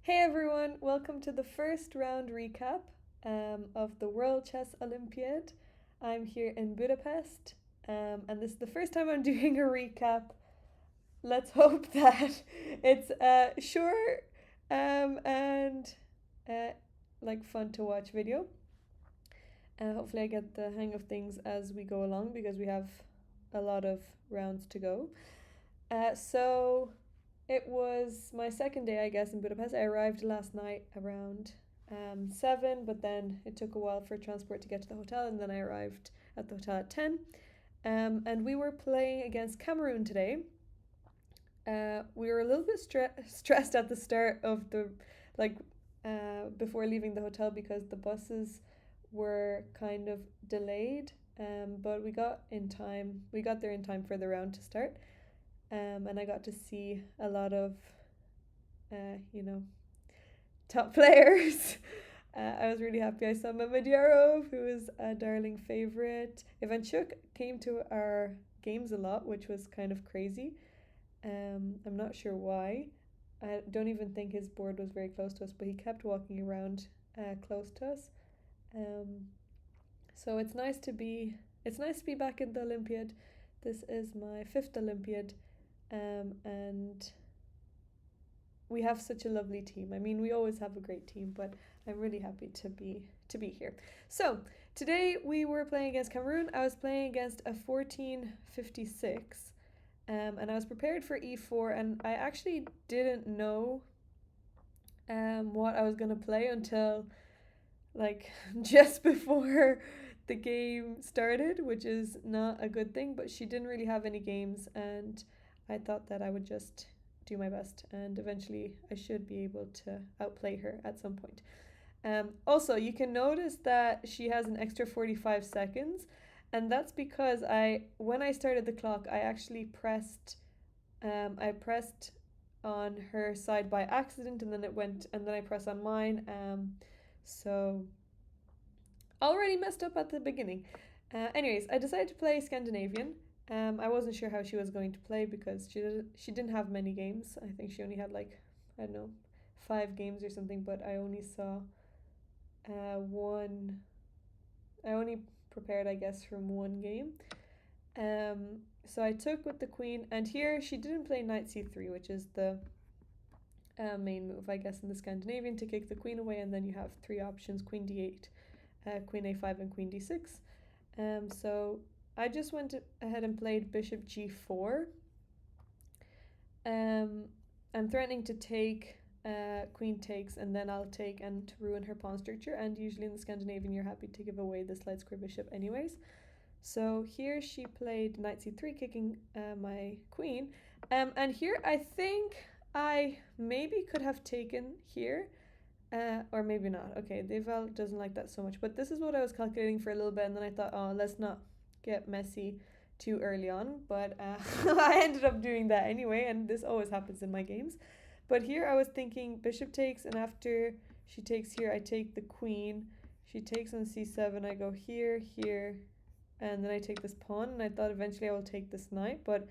Hey everyone, welcome to the first round recap of the World Chess Olympiad. I'm here in Budapest, and this is the first time I'm doing a recap. Let's hope that it's short and uh, like fun to watch video. Hopefully, I get the hang of things as we go along because we have a lot of rounds to go. So it was my second day, I guess, in Budapest. I arrived last night around 7, but then it took a while for transport to get to the hotel, and then I arrived at the hotel at 10. And we were playing against Cameroon today. We were a little bit stressed at the start of like, before leaving the hotel because the buses were kind of delayed. But we got in time. We got there in time for the round to start. And I got to see a lot of, you know, top players. I was really happy. I saw Mehmediyarov, who is a darling favorite. Ivanchuk came to our games a lot, which was kind of crazy. I'm not sure why. I don't even think his board was very close to us, but he kept walking around close to us. So it's nice to be back in the Olympiad. This is my fifth Olympiad, and we have such a lovely team. I mean, we always have a great team, but I'm really happy to be here. So today we were playing against Cameroon. I was playing against a 1456, and I was prepared for e4, and I actually didn't know what I was gonna play until like just before the game started, which is not a good thing, but she didn't really have any games, and I thought that I would just do my best, and eventually I should be able to outplay her at some point. Also, you can notice that she has an extra 45 seconds, and that's because when I started the clock, I actually I pressed on her side by accident, and then I pressed on mine. So already messed up at the beginning. Anyways, I decided to play Scandinavian. I wasn't sure how she was going to play because she didn't have many games. I think she only had like, I don't know, 5 games or something. But I only saw one. I only prepared, I guess, from one game. So I took with the queen, and here she didn't play knight c3, which is the main move, I guess, in the Scandinavian, to kick the queen away, and then you have 3 options: queen d8, queen a5, and queen d6. So I just went ahead and played bishop g4. I'm threatening to take queen takes, and then I'll take and ruin her pawn structure, and usually in the Scandinavian you're happy to give away this light square bishop anyways. So here she played knight c3, kicking my queen, and here I think I maybe could have taken here, or maybe not. Okay, Deval doesn't like that so much, but this is what I was calculating for a little bit, and then I thought, oh, let's not get messy too early on, but I ended up doing that anyway, and this always happens in my games. But here I was thinking bishop takes, and after she takes here, I take the queen. She takes on c7, I go here, here, and then I take this pawn, and I thought eventually I will take this knight, but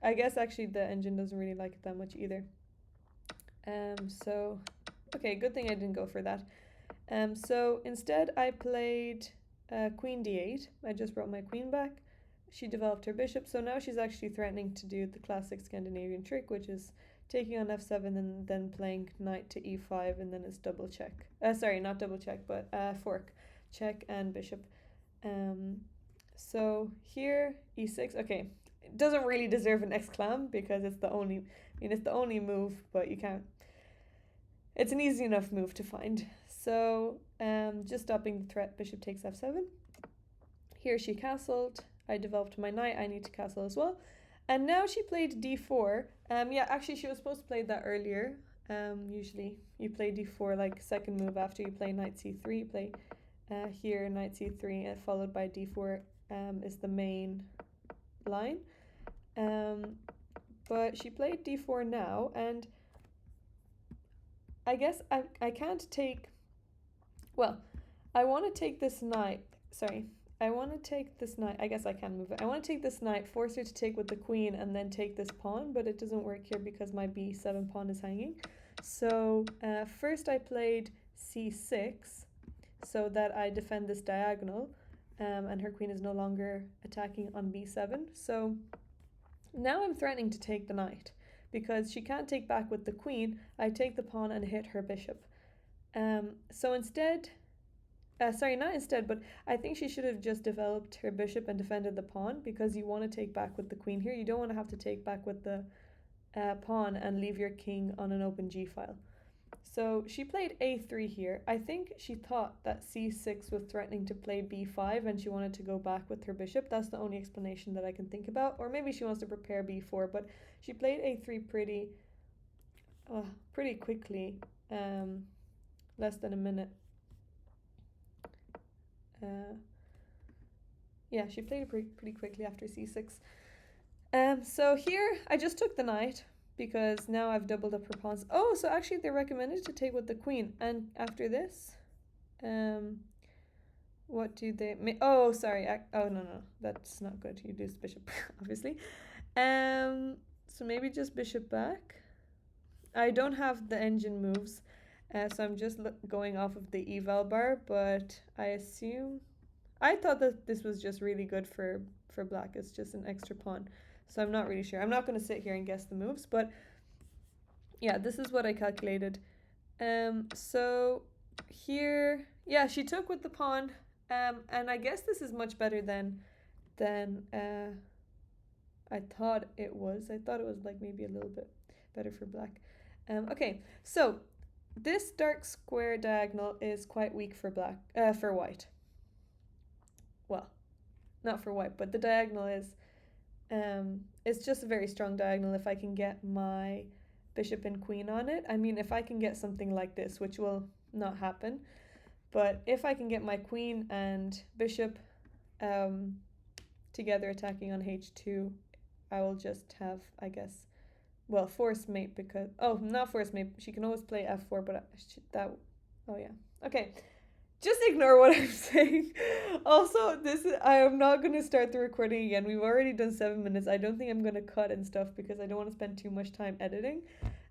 I guess actually the engine doesn't really like it that much either. So, okay, good thing I didn't go for that. So instead I played queen d8. I just brought my queen back. She developed her bishop, so now she's actually threatening to do the classic Scandinavian trick, which is taking on f7 and then playing knight to e5, and then it's double check. Sorry, not double check, but fork, check, and bishop. So here e6. Okay, it doesn't really deserve an exclam because it's the only. I mean, it's the only move, but you can't. It's an easy enough move to find. So just stopping the threat, bishop takes f7. Here she castled. I developed my knight. I need to castle as well. And now she played d4. Yeah, actually she was supposed to play that earlier. Usually you play d4 like second move after you play knight c3. You play here knight c3 followed by d4 is the main line. But she played d4 now, and I guess I can't take. Well, I want to take this knight. Sorry, I want to take this knight. I guess I can move it. I want to take this knight, force her to take with the queen, and then take this pawn, but it doesn't work here because my b7 pawn is hanging. So first I played c6 so that I defend this diagonal, and her queen is no longer attacking on b7. So now I'm threatening to take the knight because she can't take back with the queen. I take the pawn and hit her bishop. So instead, sorry, not instead, but I think she should have just developed her bishop and defended the pawn, because you want to take back with the queen here. You don't want to have to take back with the pawn and leave your king on an open g file. So she played a3 here. I think she thought that c6 was threatening to play b5 and she wanted to go back with her bishop. That's the only explanation that I can think about. Or maybe she wants to prepare b4, but she played a3 pretty quickly, less than a minute. Yeah, she played it pretty quickly after c6. So here I just took the knight because now I've doubled up her pawns. Oh, so actually they recommended to take with the queen. And after this, what do they make? Oh, sorry. Oh, no, that's not good. You lose bishop, obviously. So maybe just bishop back. I don't have the engine moves, so I'm just going off of the eval bar, but I thought that this was just really good for black. It's just an extra pawn. So I'm not really sure. I'm not going to sit here and guess the moves, but yeah, this is what I calculated. So here, yeah, she took with the pawn, and I guess this is much better than I thought it was. I thought it was like maybe a little bit better for black. Okay, so this dark square diagonal is quite weak for white. Well, not for white, but the diagonal is. It's just a very strong diagonal if I can get my bishop and queen on it. I mean, if I can get something like this, which will not happen, but if I can get my queen and bishop together attacking on h2, I will just have, I guess, well, force mate, because, oh, not force mate, she can always play f4, but oh yeah, okay. Just ignore what I'm saying. Also, I am not going to start the recording again. We've already done 7 minutes. I don't think I'm going to cut and stuff because I don't want to spend too much time editing.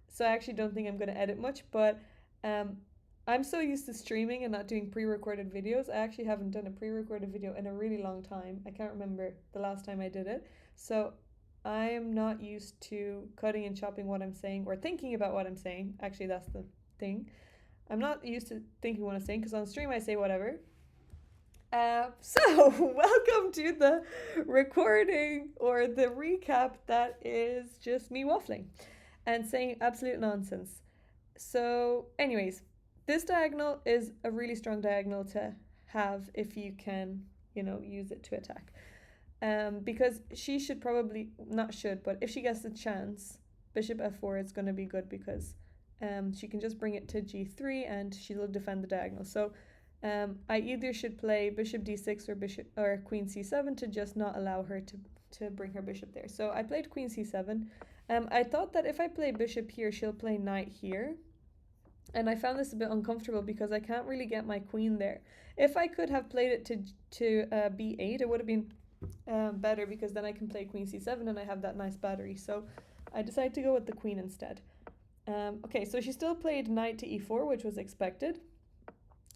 So I actually don't think I'm going to edit much, but I'm so used to streaming and not doing pre-recorded videos. I actually haven't done a pre-recorded video in a really long time. I can't remember the last time I did it. So I am not used to cutting and chopping what I'm saying or thinking about what I'm saying. Actually, that's the thing. I'm not used to thinking what I'm saying because on stream I say whatever. So, welcome to the recording or the recap that is just me waffling and saying absolute nonsense. So, anyways, this diagonal is a really strong diagonal to have if you can, use it to attack. Because she should probably, not should, but if she gets the chance, bishop f4 is going to be good because she can just bring it to g3 and she'll defend the diagonal. So I either should play bishop d6 or queen c7 to just not allow her to bring her bishop there. So I played queen c7. I thought that if I play bishop here, she'll play knight here. And I found this a bit uncomfortable because I can't really get my queen there. If I could have played it to b8, it would have been better because then I can play queen c7 and I have that nice battery. So I decided to go with the queen instead. Okay, so she still played knight to e4, which was expected.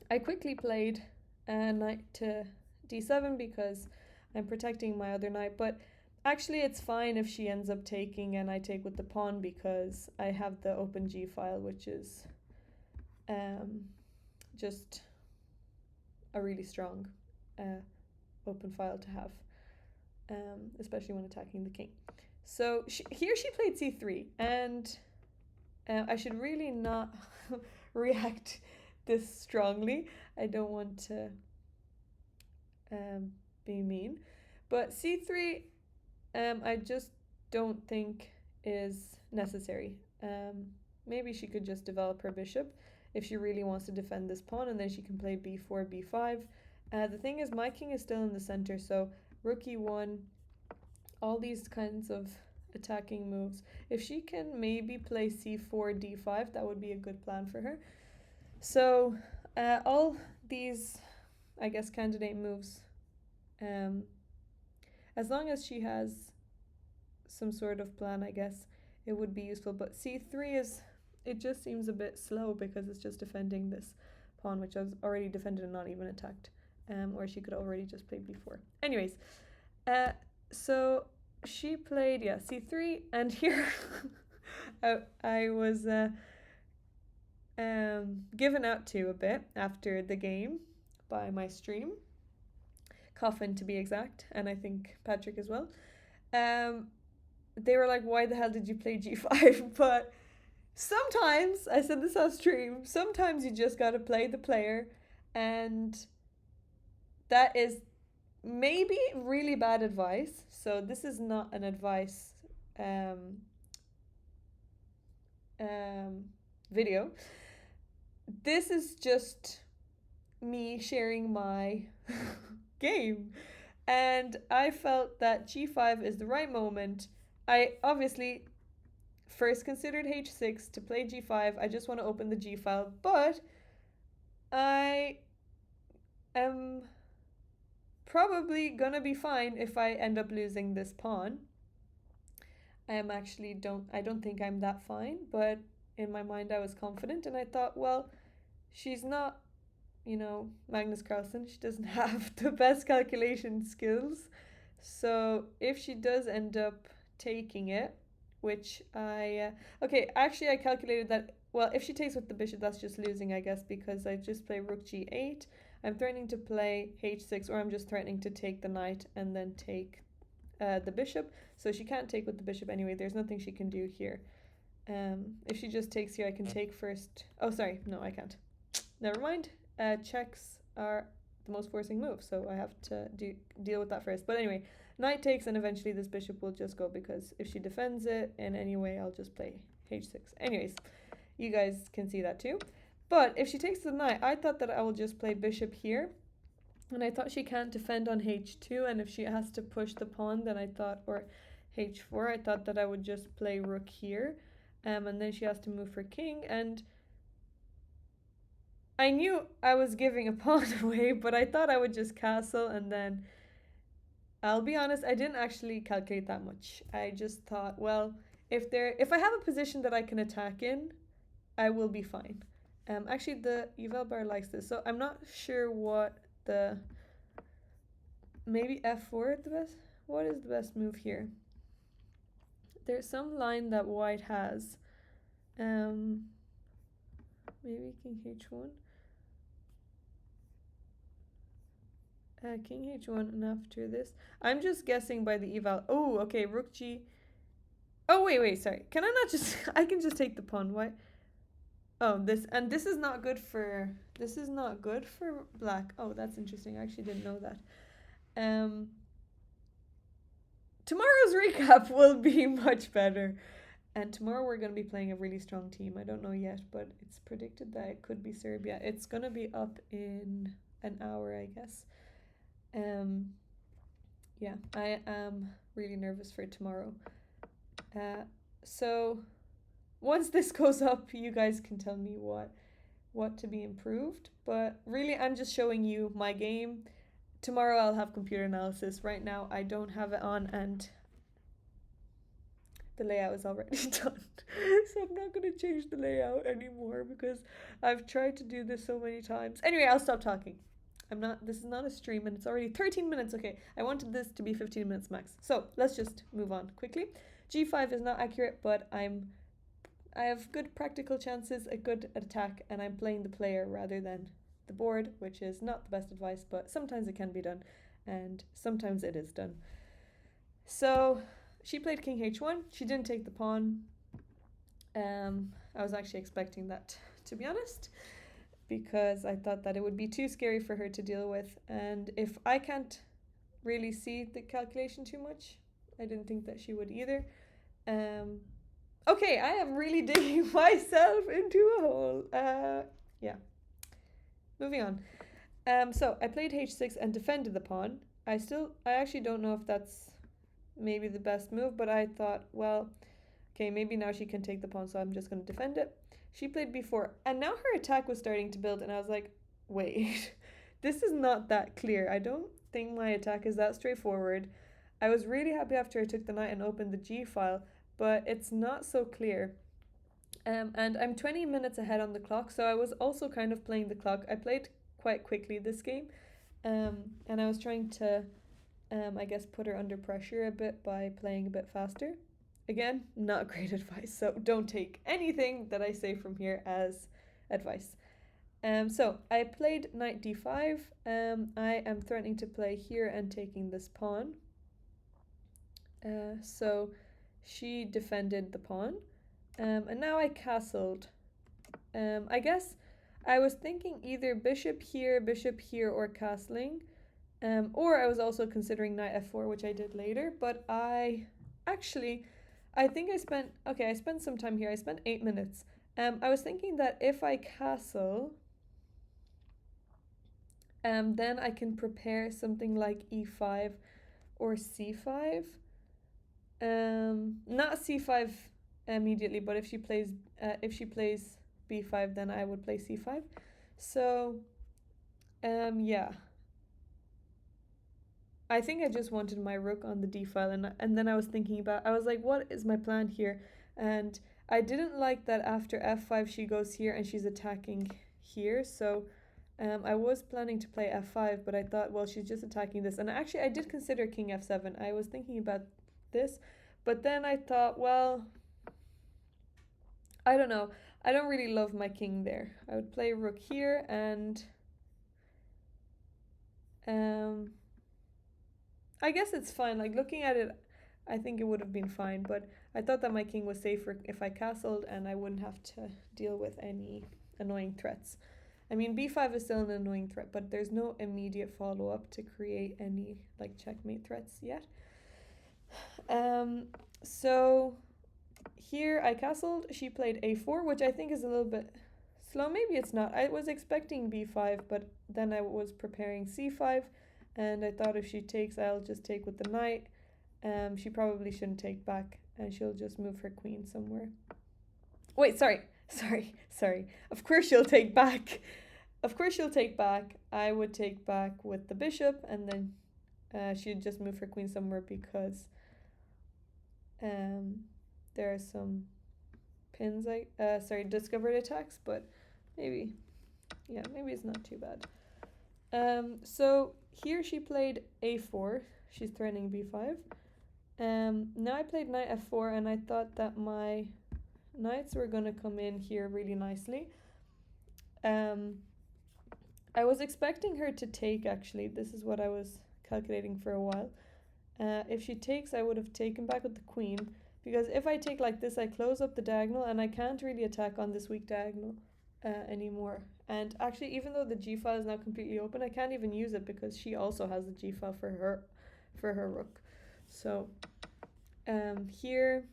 I quickly played knight to d7 because I'm protecting my other knight, but actually it's fine if she ends up taking and I take with the pawn because I have the open g file, which is just a really strong open file to have, especially when attacking the king. So here she played c3, and I should really not react this strongly. I don't want to be mean, but c3 I just don't think is necessary. Maybe she could just develop her bishop if she really wants to defend this pawn, and then she can play b4, b5. The thing is, my king is still in the center, so rook e1, all these kinds of attacking moves. If she can maybe play c4, d5, that would be a good plan for her. So all these, I guess, candidate moves, as long as she has some sort of plan, I guess it would be useful. But c3 is it just seems a bit slow because it's just defending this pawn, which I was already defended and not even attacked. Or she could already just play b4. Anyways, so she played, yeah, c3, and here I was given out to a bit after the game by my stream, Coffin to be exact, and I think Patrick as well. They were like, why the hell did you play g5? But sometimes, I said this on stream, sometimes you just gotta play the player, and that is maybe really bad advice. So this is not an advice video. This is just me sharing my game. And I felt that g5 is the right moment. I obviously first considered h6 to play g5. I just want to open the g file, but I am probably gonna be fine if I end up losing this pawn. I don't think I'm that fine, but in my mind I was confident, and I thought, well, she's not, Magnus Carlsen. She doesn't have the best calculation skills. So if she does end up taking it, which I calculated that, well, if she takes with the bishop, that's just losing, I guess, because I just play rook g8. I'm threatening to play h6, or I'm just threatening to take the knight and then take the bishop. So she can't take with the bishop anyway. There's nothing she can do here. If she just takes here, I can take first. Oh, sorry. No, I can't. Never mind. Checks are the most forcing move, so I have to deal with that first. But anyway, knight takes, and eventually this bishop will just go, because if she defends it in any way, I'll just play h6. Anyways, you guys can see that too. But if she takes the knight, I thought that I will just play bishop here. And I thought she can't defend on h2, and if she has to push the pawn, then I thought, or h4, I thought that I would just play rook here. And then she has to move for king, and I knew I was giving a pawn away, but I thought I would just castle, and then I'll be honest, I didn't actually calculate that much. I just thought, well, if I have a position that I can attack in, I will be fine. Actually, the eval bar likes this, so I'm not sure what maybe f4 the best. What is the best move here? There's some line that white has. Maybe king h1. King h1, and after this, I'm just guessing by the eval. Oh, okay, rook g. Oh, wait, sorry. Can I not just? I can just take the pawn. Why? Oh, this is not good for. This is not good for black. Oh, that's interesting. I actually didn't know that. Tomorrow's recap will be much better. And tomorrow we're going to be playing a really strong team. I don't know yet, but it's predicted that it could be Serbia. It's going to be up in an hour, I guess. Yeah, I am really nervous for tomorrow. So once this goes up, you guys can tell me what to be improved. But really, I'm just showing you my game. Tomorrow I'll have computer analysis. Right now I don't have it on, and the layout is already done. So I'm not going to change the layout anymore because I've tried to do this so many times. Anyway, I'll stop talking. This is not a stream, and it's already 13 minutes. Okay, I wanted this to be 15 minutes max. So let's just move on quickly. G5 is not accurate, but I have good practical chances, a good attack, and I'm playing the player rather than the board, which is not the best advice, but sometimes it can be done, and sometimes it is done. So she played king h1. She didn't take the pawn. I was actually expecting that, to be honest, because I thought that it would be too scary for her to deal with, and if I can't really see the calculation too much, I didn't think that she would either. Okay, I am really digging myself into a hole. Yeah. Moving on. So I played h6 and defended the pawn. I actually don't know if that's maybe the best move, but I thought, well, okay, maybe now she can take the pawn, so I'm just going to defend it. She played b4, and now her attack was starting to build, and I was like, wait, this is not that clear. I don't think my attack is that straightforward. I was really happy after I took the knight and opened the g file, but it's not so clear. And I'm 20 minutes ahead on the clock, so I was also kind of playing the clock. I played quite quickly this game, and I was trying to, I guess, put her under pressure a bit by playing a bit faster. Again, not great advice, so don't take anything that I say from here as advice. So I played knight d5. I am threatening to play here and taking this pawn. So she defended the pawn. And now I castled. I guess I was thinking either bishop here, or castling. Or I was also considering knight f4, which I did later. But I think I spent some time here. I spent 8 minutes. I was thinking that if I castle, then I can prepare something like e5 or c5. Not c5 immediately, but if she plays b5, then I would play c5. So, yeah. I think I just wanted my rook on the d file, and then I was thinking I was like, what is my plan here? And I didn't like that after f5 she goes here and she's attacking here, so I was planning to play f5, but I thought, well, she's just attacking this. And actually, I did consider king f7. I was thinking about this, but then I thought, well, I don't know. I don't really love my king there. I would play rook here, and I guess it's fine. Like, looking at it, I think it would have been fine, but I thought that my king was safer if I castled and I wouldn't have to deal with any annoying threats. I mean, b5 is still an annoying threat, but there's no immediate follow-up to create any like checkmate threats yet. So here I castled, she played a4, which I think is a little bit slow. Maybe it's not. I was expecting b5, but then I was preparing c5, and I thought if she takes, I'll just take with the knight. She probably shouldn't take back, and she'll just move her queen somewhere. Wait, sorry. Of course she'll take back. I would take back with the bishop, and then she'd just move her queen somewhere because there are some pins, discovered attacks, but maybe it's not too bad. So here she played a4. She's threatening b5. Now I played knight f4, and I thought that my knights were going to come in here really nicely. I was expecting her to take, actually. This is what I was calculating for a while. If she takes, I would have taken back with the queen, because if I take like this, I close up the diagonal, and I can't really attack on this weak diagonal anymore. And actually, even though the g file is now completely open, I can't even use it because she also has the g file for her rook. So here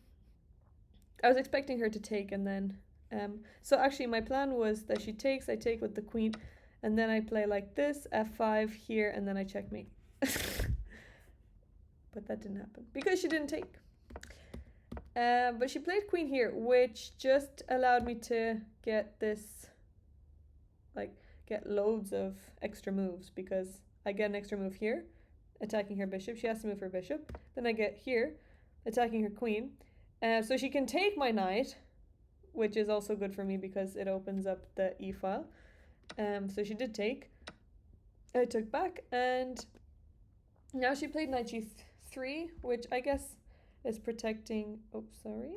I was expecting her to take, and then so actually my plan was that she takes, I take with the queen, and then I play like this, f5 here, and then I checkmate. But that didn't happen because she didn't take. But she played queen here, which just allowed me to get this, like, get loads of extra moves, because I get an extra move here, attacking her bishop. She has to move her bishop. Then I get here, attacking her queen. So she can take my knight, which is also good for me because it opens up the e file. So she did take. I took back, and now she played knight g3, which I guess is protecting. Oh, sorry.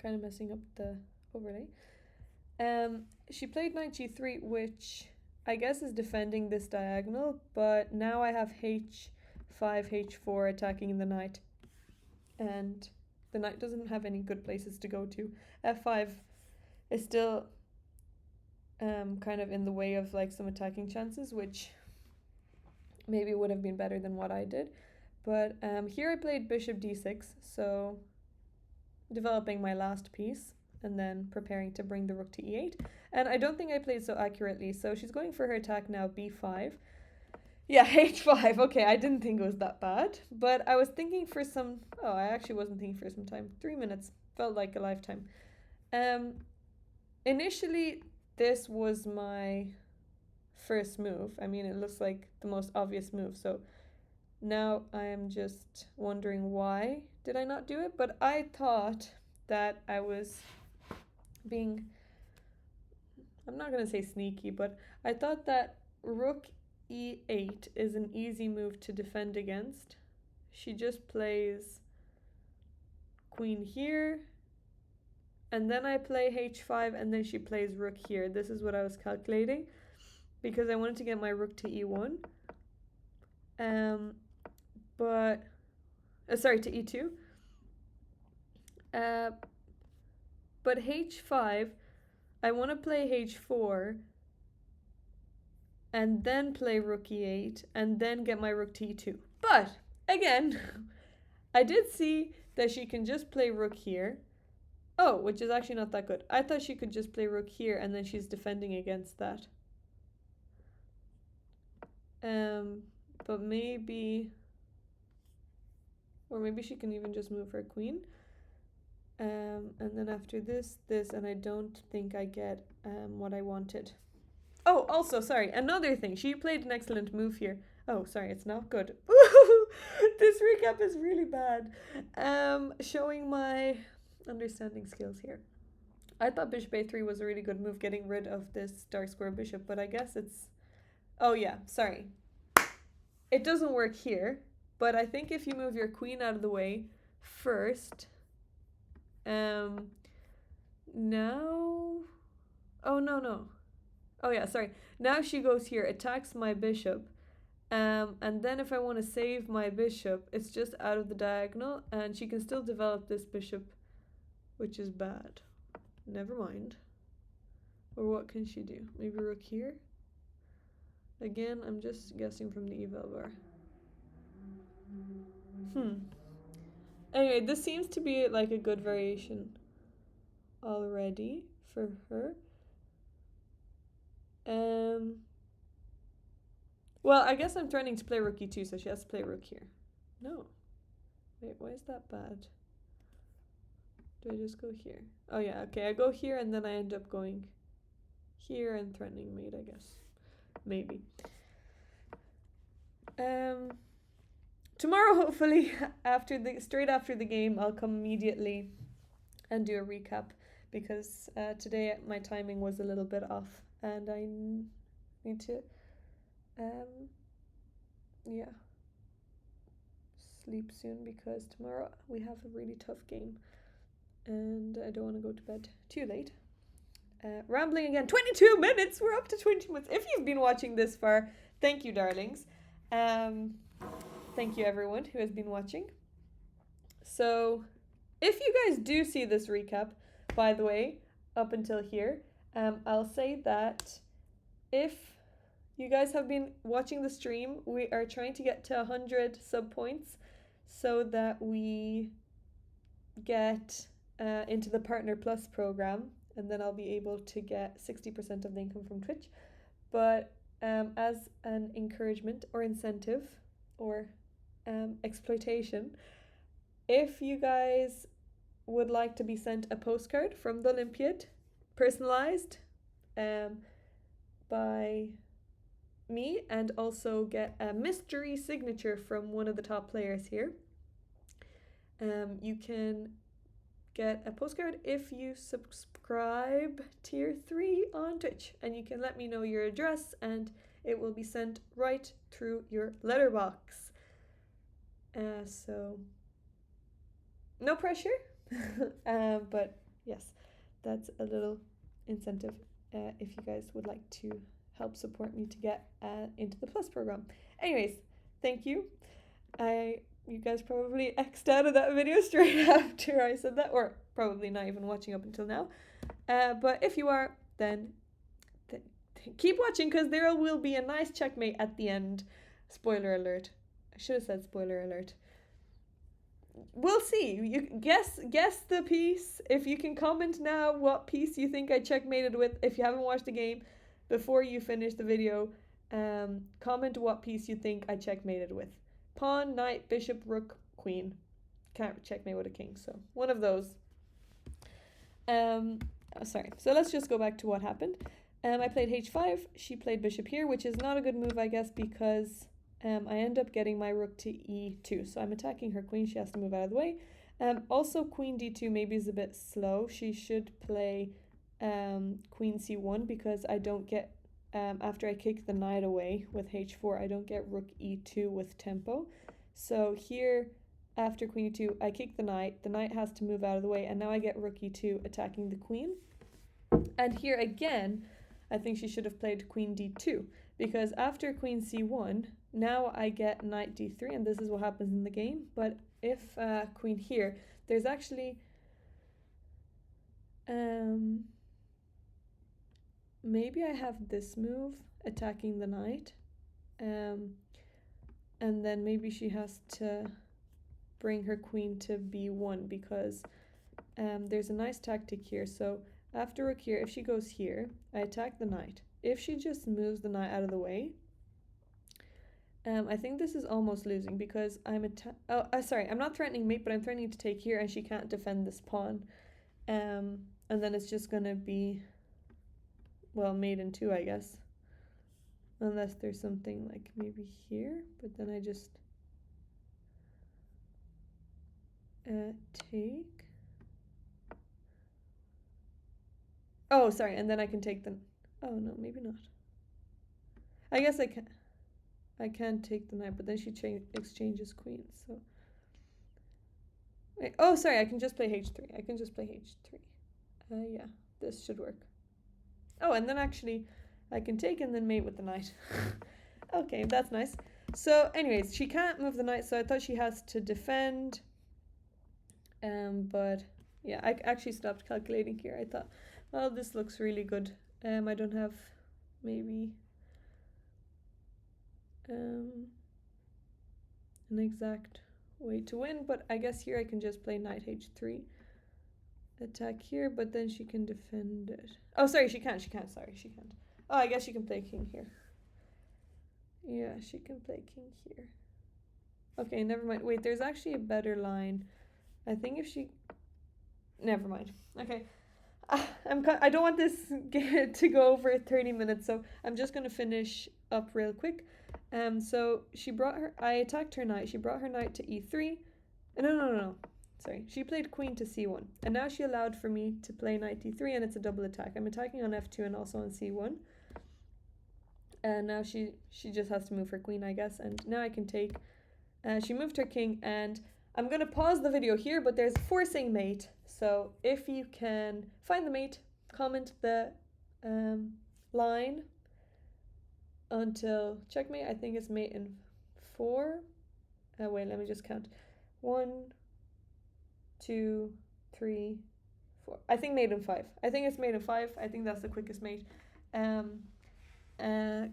Kind of messing up the overlay. She played knight g3, which I guess is defending this diagonal, but now I have h5, h4 attacking the knight, and the knight doesn't have any good places to go to. f5 is still kind of in the way of like some attacking chances, which maybe would have been better than what I did. But here I played bishop d6, so developing my last piece and then preparing to bring the rook to e8. And I don't think I played so accurately, so she's going for her attack now, b5. Yeah, h5. Okay, I didn't think it was that bad, but I was thinking for some... Oh, I actually wasn't thinking for some time. 3 minutes. Felt like a lifetime. Initially, this was my first move. I mean, it looks like the most obvious move, so now I am just wondering why did I not do it, but I thought that I was being, I'm not going to say sneaky, but I thought that rook e8 is an easy move to defend against. She just plays queen here, and then I play h5, and then she plays rook here. This is what I was calculating, because I wanted to get my rook to e1. Sorry, to e2. But h5, I want to play h4, and then play rook e8, and then get my rook to e2. But, again, I did see that she can just play rook here. Oh, which is actually not that good. I thought she could just play rook here, and then she's defending against that. But maybe... Or maybe she can even just move her queen. And then after this, and I don't think I get what I wanted. Oh, also, sorry, another thing. She played an excellent move here. Oh, sorry, it's not good. This recap is really bad. Showing my understanding skills here. I thought bishop a3 was a really good move, getting rid of this dark square bishop, but I guess it's... Oh yeah, sorry. It doesn't work here, but I think if you move your queen out of the way first... Now... Oh, no. Oh yeah, sorry. Now she goes here, attacks my bishop. And then if I want to save my bishop, it's just out of the diagonal, and she can still develop this bishop, which is bad. Never mind. Or what can she do? Maybe rook here? Again, I'm just guessing from the eval bar. Anyway, this seems to be like a good variation already for her. Well, I guess I'm threatening to play rook e2, so she has to play rook here. No. Wait, why is that bad? Do I just go here? Oh yeah, okay, I go here and then I end up going here and threatening mate, I guess. Maybe. Tomorrow, hopefully, straight after the game, I'll come immediately and do a recap, because today my timing was a little bit off, and I need to, sleep soon, because tomorrow we have a really tough game, and I don't want to go to bed too late. Rambling again. 22 minutes! We're up to 20 minutes. If you've been watching this far, thank you, darlings. Thank you, everyone who has been watching. So, if you guys do see this recap, by the way, up until here, I'll say that if you guys have been watching the stream, we are trying to get to 100 sub points so that we get into the Partner Plus program, and then I'll be able to get 60% of the income from Twitch. But as an encouragement or incentive or exploitation, if you guys would like to be sent a postcard from the Olympiad, personalized by me, and also get a mystery signature from one of the top players here, you can get a postcard if you subscribe tier 3 on Twitch, and you can let me know your address and it will be sent right through your letterbox. So no pressure, but yes, that's a little incentive if you guys would like to help support me to get into the Plus program. Anyways, thank you. You guys probably X'd out of that video straight after I said that, or probably not even watching up until now. But if you are, then keep watching, because there will be a nice checkmate at the end. Spoiler alert. I should have said spoiler alert. We'll see. You guess the piece. If you can comment now what piece you think I checkmated with, if you haven't watched the game, before you finish the video, comment what piece you think I checkmated with. Pawn, knight, bishop, rook, queen. Can't checkmate with a king, so one of those. Sorry. So let's just go back to what happened. I played h5. She played bishop here, which is not a good move, I guess, because I end up getting my rook to e2. So I'm attacking her queen. She has to move out of the way. Also, queen d2 maybe is a bit slow. She should play queen c1 because I don't get, after I kick the knight away with h4, I don't get rook e2 with tempo. So here, after queen e2, I kick the knight has to move out of the way, and now I get rook e2 attacking the queen. And here again, I think she should have played queen d2, because after queen c1, now I get knight d3, and this is what happens in the game. But if queen here, there's actually maybe I have this move attacking the knight, and then maybe she has to bring her queen to b1, because there's a nice tactic here. So after rook here, if she goes here, I attack the knight. If she just moves the knight out of the way, I think this is almost losing, because I'm sorry, I'm not threatening mate, but I'm threatening to take here, and she can't defend this pawn. And then it's just gonna be, well, mate in 2, I guess. Unless there's something like maybe here, but then I just take. Oh, sorry, and then I can take the, oh no, maybe not. I guess I can't take the knight, but then she exchanges queens, so. Wait, oh, sorry, I can just play h3. I can just play h3. Yeah, this should work. Oh, and then actually I can take and then mate with the knight. Okay, that's nice. So anyways, she can't move the knight, so I thought she has to defend. But yeah, I actually stopped calculating here. I thought, well, this looks really good. I don't have maybe an exact way to win, but I guess here I can just play knight h3, attack here, but then she can defend it. Oh, sorry, she can't, sorry, she can't. Oh, I guess she can play king here. Yeah, she can play king here. Okay, never mind. Wait, there's actually a better line. I think if she, never mind. Okay, I don't want this to go over 30 minutes, so I'm just gonna finish up real quick. So she brought her, I attacked her knight. She brought her knight to e3. No. Sorry, she played queen to c1, and now she allowed for me to play knight d3, and it's a double attack. I'm attacking on f2 and also on c1. And now she just has to move her queen, I guess, and now I can take. She moved her king, and I'm gonna pause the video here, but there's forcing mate. So if you can find the mate, comment the line until checkmate. I think it's mate in 4. Wait, let me just count. 1, 2, 3, 4. I think mate in 5. I think it's mate in 5. I think that's the quickest mate.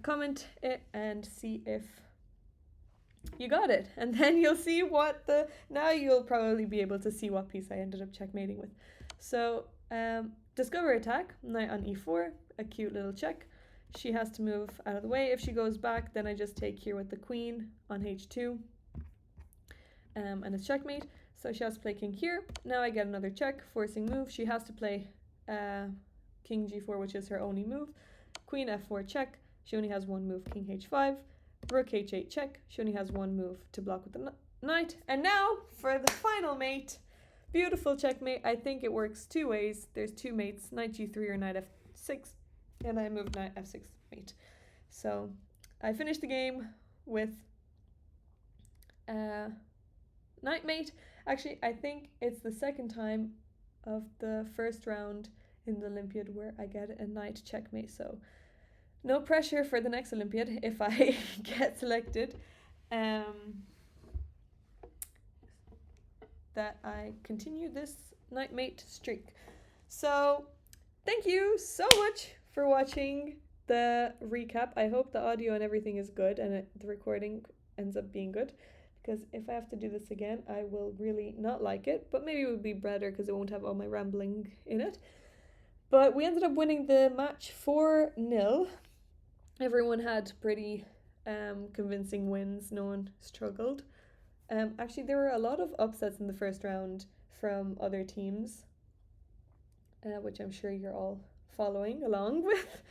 Comment it and see if you got it, and then you'll see what now you'll probably be able to see what piece I ended up checkmating with. So discover attack, knight on e4, a cute little check. She has to move out of the way. If she goes back, then I just take here with the queen on h2, and it's checkmate. So she has to play king here. Now I get another check, forcing move. She has to play king g4, which is her only move. Queen f4 check. She only has one move, king h5. Rook h8 check. She only has one move to block with the knight. And now for the final mate. Beautiful checkmate. I think it works 2 ways. There's 2 mates, knight g3 or knight f6. And I moved knight f6 mate. So I finished the game with knight mate. Actually, I think it's the second time of the first round in the Olympiad where I get a knight checkmate. So no pressure for the next Olympiad if I get selected. That I continue this knight mate streak. So thank you so much for watching the recap. I hope the audio and everything is good and the recording ends up being good, because if I have to do this again, I will really not like it, but maybe it would be better because it won't have all my rambling in it. But we ended up winning the match 4-0. Everyone had pretty convincing wins. No one struggled. Actually, there were a lot of upsets in the first round from other teams, which I'm sure you're all following along with.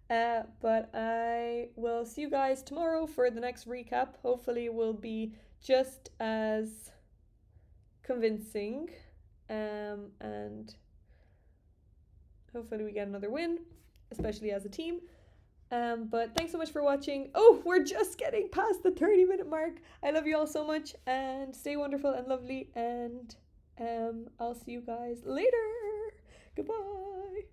But I will see you guys tomorrow for the next recap. Hopefully it will be just as convincing. And hopefully we get another win, especially as a team. But thanks so much for watching. Oh, we're just getting past the 30-minute mark. I love you all so much, and stay wonderful and lovely, and I'll see you guys later. Goodbye.